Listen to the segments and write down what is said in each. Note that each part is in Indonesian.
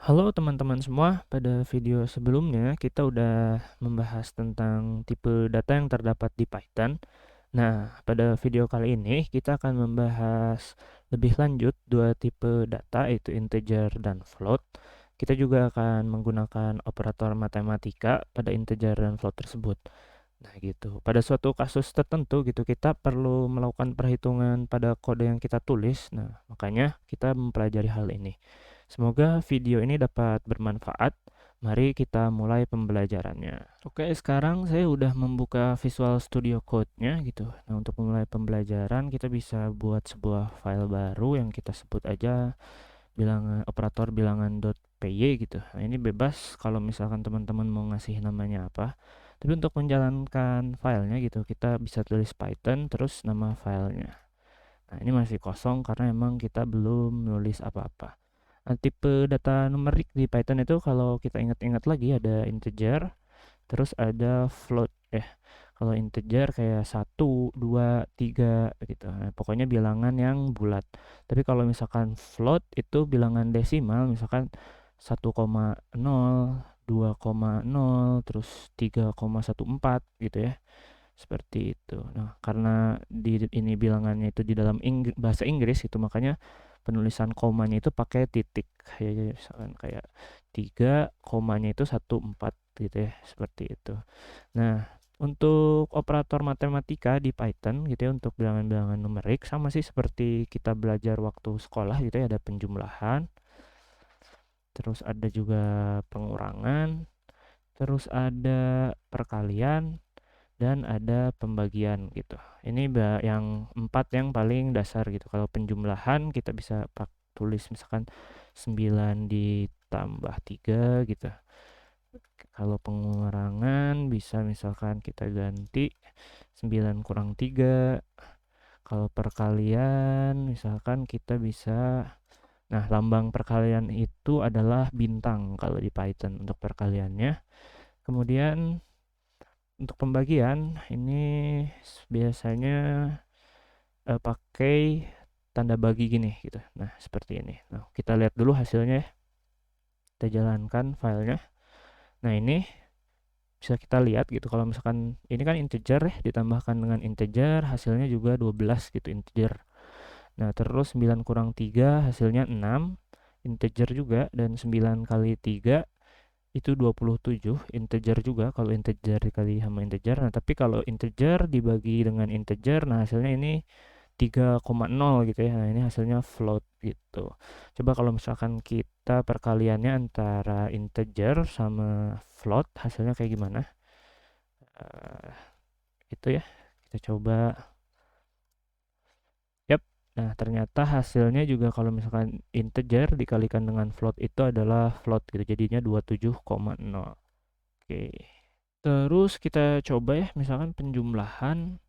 Halo teman-teman semua, pada video sebelumnya kita udah membahas tentang tipe data yang terdapat di Python. Nah, pada video kali ini kita akan membahas lebih lanjut dua tipe data, yaitu integer dan float. Kita juga akan menggunakan operator matematika pada integer dan float tersebut. Nah, gitu. Pada suatu kasus tertentu gitu kita perlu melakukan perhitungan pada kode yang kita tulis. Nah, makanya kita mempelajari hal ini. Semoga video ini dapat bermanfaat. Mari kita mulai pembelajarannya. Oke, sekarang saya udah membuka Visual Studio Code-nya gitu. Nah, untuk memulai pembelajaran kita bisa buat sebuah file baru yang kita sebut aja bilangan operator bilangan.py gitu. Nah, ini bebas kalau misalkan teman-teman mau ngasih namanya apa. Tapi untuk menjalankan filenya gitu, kita bisa tulis Python terus nama filenya. Nah, ini masih kosong karena emang kita belum nulis apa-apa. Nah, tipe data numerik di Python itu kalau kita ingat-ingat lagi ada integer, terus ada float ya. Kalau integer kayak 1, 2, 3 gitu. Nah, pokoknya bilangan yang bulat. Tapi kalau misalkan float itu bilangan desimal, misalkan 1,0, 2,0, terus 3,14 gitu ya. Seperti itu. Nah, karena di ini bilangannya itu di dalam bahasa Inggris itu makanya penulisan komanya itu pakai titik. Kayak misalkan kayak 3 komanya itu 1,4 gitu ya, seperti itu. Nah, untuk operator matematika di Python gitu ya untuk bilangan-bilangan numerik sama sih seperti kita belajar waktu sekolah gitu ya, ada penjumlahan, terus ada juga pengurangan, terus ada perkalian dan ada pembagian gitu. Ini yang empat yang paling dasar gitu. Kalau penjumlahan kita bisa tulis misalkan 9 ditambah 3 gitu. Kalau pengurangan bisa misalkan kita ganti 9 kurang 3. Kalau perkalian misalkan kita bisa, nah lambang perkalian itu adalah bintang kalau di Python untuk perkaliannya. Kemudian untuk pembagian ini biasanya pakai tanda bagi gini gitu. Nah, seperti ini. Nah, kita lihat dulu hasilnya ya. Kita jalankan filenya. Nah, ini bisa kita lihat gitu kalau misalkan ini kan integer ya ditambahkan dengan integer hasilnya juga 12 gitu integer. Nah, terus 9 kurang 3 hasilnya 6 integer juga dan 9 kali 3 itu 27 integer juga kalau integer dikali sama integer. Nah, tapi kalau integer dibagi dengan integer, nah hasilnya ini 3,0 gitu ya. Nah, ini hasilnya float gitu. Coba kalau misalkan kita perkaliannya antara integer sama float, hasilnya kayak gimana? Eh, itu ya. Kita coba. Yap. Nah, ternyata hasilnya juga kalau misalkan integer dikalikan dengan float itu adalah float gitu. Jadinya 27,0. Oke. Terus kita coba ya, misalkan penjumlahan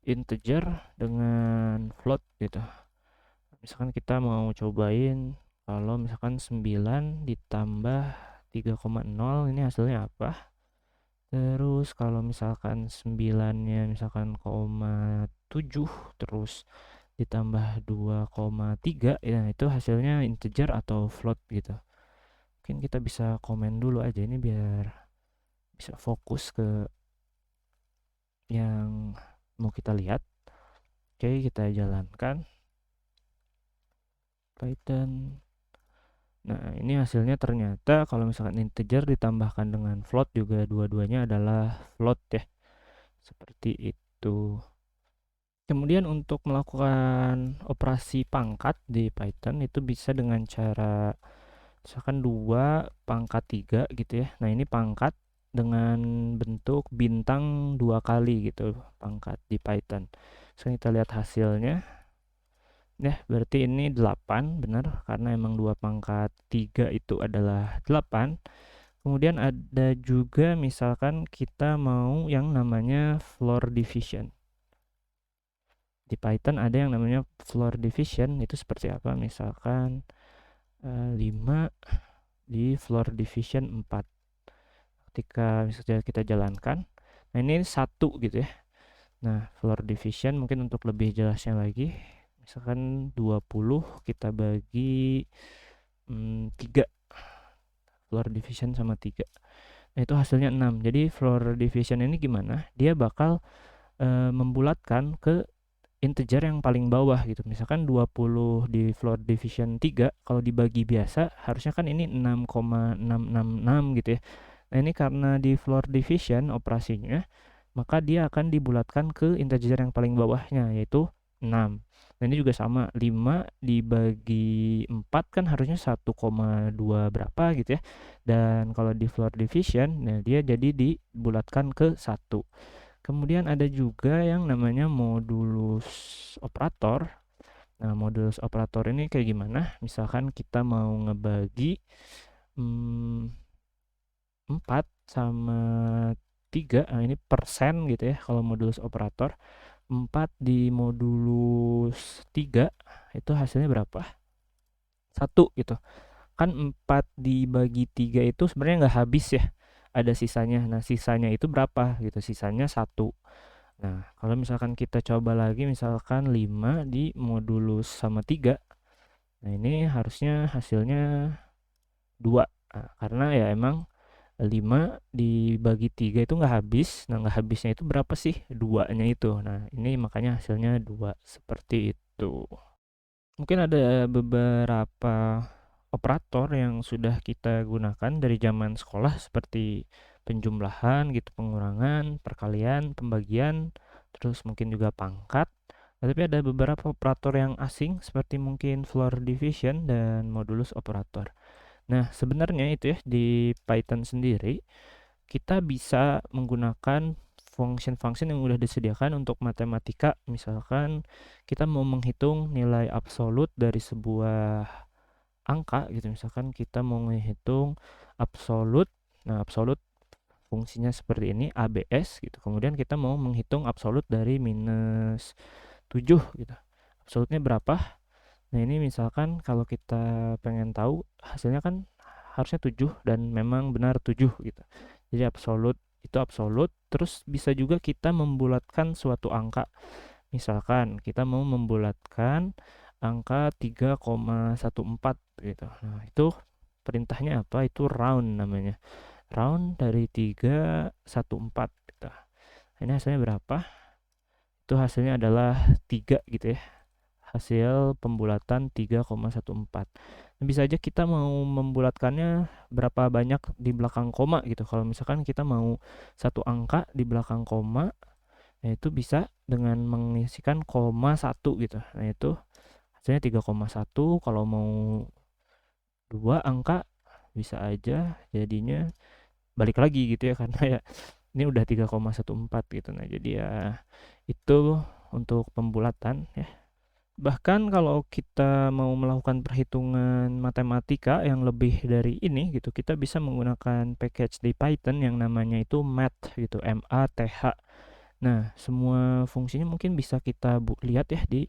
integer dengan float gitu. Misalkan kita mau cobain kalau misalkan 9 ditambah 3,0 ini hasilnya apa? Terus kalau misalkan 9-nya misalkan 7 terus ditambah 2,3 ya itu hasilnya integer atau float gitu. Mungkin kita bisa komen dulu aja ini biar bisa fokus ke yang mau kita lihat. Oke, kita jalankan Python. Nah, ini hasilnya ternyata kalau misalkan integer ditambahkan dengan float juga dua-duanya adalah float ya. Seperti itu. Kemudian untuk melakukan operasi pangkat di Python itu bisa dengan cara misalkan 2 pangkat 3 gitu ya. Nah, ini pangkat dengan bentuk bintang 2 kali gitu pangkat di Python. Sekarang kita lihat hasilnya. Ya, berarti ini 8 benar karena emang 2 pangkat 3 itu adalah 8. Kemudian ada juga misalkan kita mau yang namanya floor division. Di Python ada yang namanya floor division, itu seperti apa? Misalkan 5 di floor division 4. Ketika misalnya kita jalankan, nah ini 1 gitu ya. Nah, floor division mungkin untuk lebih jelasnya lagi, misalkan 20 kita bagi 3. floor division sama 3. Nah, itu hasilnya 6. Jadi floor division ini gimana? Dia bakal membulatkan ke integer yang paling bawah gitu. Misalkan 20 di floor division 3, kalau dibagi biasa harusnya kan ini 6,666 gitu ya. Nah, ini karena di floor division operasinya, maka dia akan dibulatkan ke integer yang paling bawahnya, yaitu 6. Nah, ini juga sama, 5 dibagi 4 kan harusnya 1,2 berapa gitu ya. Dan kalau di floor division, nah dia jadi dibulatkan ke 1. Kemudian ada juga yang namanya modulus operator. Nah, modulus operator ini kayak gimana? Misalkan kita mau ngebagi 4 sama 3, nah ini persen gitu ya kalau modulus operator. 4 di modulus 3 itu hasilnya berapa? 1 gitu. Kan 4 dibagi 3 itu sebenarnya nggak habis ya, ada sisanya. Nah, sisanya itu berapa gitu? Sisanya 1. Nah, kalau misalkan kita coba lagi, misalkan 5 di modulus sama 3. Nah, ini harusnya hasilnya 2. Nah, karena ya emang 5 dibagi 3 itu nggak habis. Nah, nggak habisnya itu berapa sih? 2-nya itu. Nah, ini makanya hasilnya 2. Seperti itu. Mungkin ada beberapa operator yang sudah kita gunakan dari zaman sekolah seperti penjumlahan gitu, pengurangan, perkalian, pembagian, terus mungkin juga pangkat. Nah, tapi ada beberapa operator yang asing seperti mungkin floor division dan modulus operator. Nah, sebenarnya itu ya di Python sendiri kita bisa menggunakan function-function yang udah disediakan untuk matematika. Misalkan kita mau menghitung nilai absolut dari sebuah angka gitu. Misalkan kita mau menghitung absolut. Nah, absolut fungsinya seperti ini, ABS gitu. Kemudian kita mau menghitung absolut dari minus 7 gitu. Absolutnya berapa? Nah, ini misalkan kalau kita pengen tahu hasilnya kan harusnya 7 dan memang benar 7 gitu. Jadi absolut itu absolut, terus bisa juga kita membulatkan suatu angka. Misalkan kita mau membulatkan angka 3,14 gitu. Nah, itu perintahnya apa? Itu round namanya. Round dari 314 gitu. Ini hasilnya berapa? Itu hasilnya adalah 3 gitu ya. Hasil pembulatan 3,14. Nah, bisa aja kita mau membulatkannya berapa banyak di belakang koma gitu. Kalau misalkan kita mau satu angka di belakang koma, nah itu bisa dengan mengisikan koma 1 gitu. Nah, itu hasilnya 3,1. Kalau mau dua angka bisa aja jadinya balik lagi gitu ya, karena ya ini udah 3,14 gitu. Nah, jadi ya itu untuk pembulatan ya. Bahkan kalau kita mau melakukan perhitungan matematika yang lebih dari ini gitu, kita bisa menggunakan package di Python yang namanya itu math gitu, MATH. Nah, semua fungsinya mungkin bisa kita lihat ya di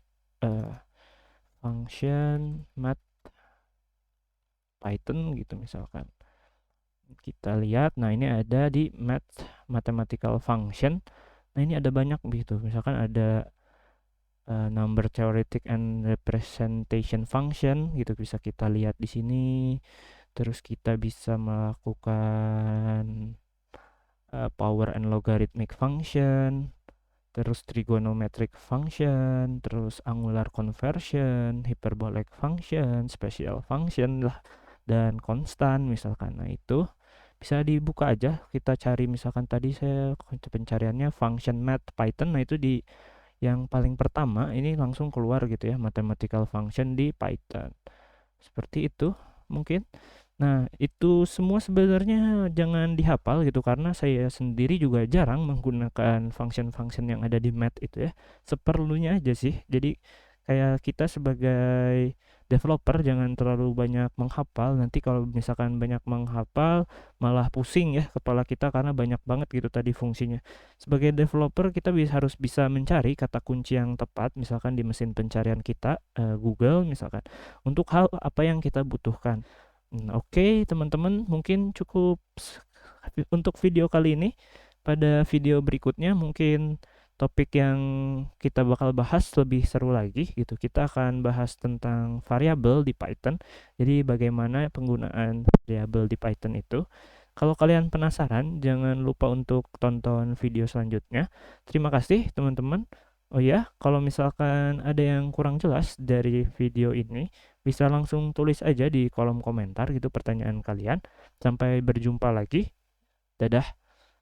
function math Python gitu misalkan. Kita lihat, nah ini ada di mathematical function. Nah, ini ada banyak gitu. Misalkan ada number theoretic and representation function gitu, bisa kita lihat di sini. Terus kita bisa melakukan power and logarithmic function, terus trigonometric function, terus angular conversion, hyperbolic function, special function lah, dan konstan misalkan. Nah, itu bisa dibuka aja, kita cari misalkan tadi saya pencariannya function math Python. Nah, itu di yang paling pertama ini langsung keluar gitu ya, mathematical function di Python. Seperti itu mungkin. Nah, itu semua sebenarnya jangan dihafal gitu, karena saya sendiri juga jarang menggunakan function-function yang ada di math itu ya. Seperlunya aja sih. Jadi kayak kita sebagai developer jangan terlalu banyak menghafal. Nanti kalau misalkan banyak menghafal malah pusing ya kepala kita karena banyak banget gitu tadi fungsinya. Sebagai developer kita harus bisa mencari kata kunci yang tepat misalkan di mesin pencarian kita, Google misalkan, untuk hal apa yang kita butuhkan. Oke, teman-teman, mungkin cukup untuk video kali ini. Pada video berikutnya mungkin topik yang kita bakal bahas lebih seru lagi gitu. Kita akan bahas tentang variabel di Python. Jadi bagaimana penggunaan variabel di Python itu. Kalau kalian penasaran, jangan lupa untuk tonton video selanjutnya. Terima kasih teman-teman. Oh ya, kalau misalkan ada yang kurang jelas dari video ini, bisa langsung tulis aja di kolom komentar gitu pertanyaan kalian. Sampai berjumpa lagi. Dadah.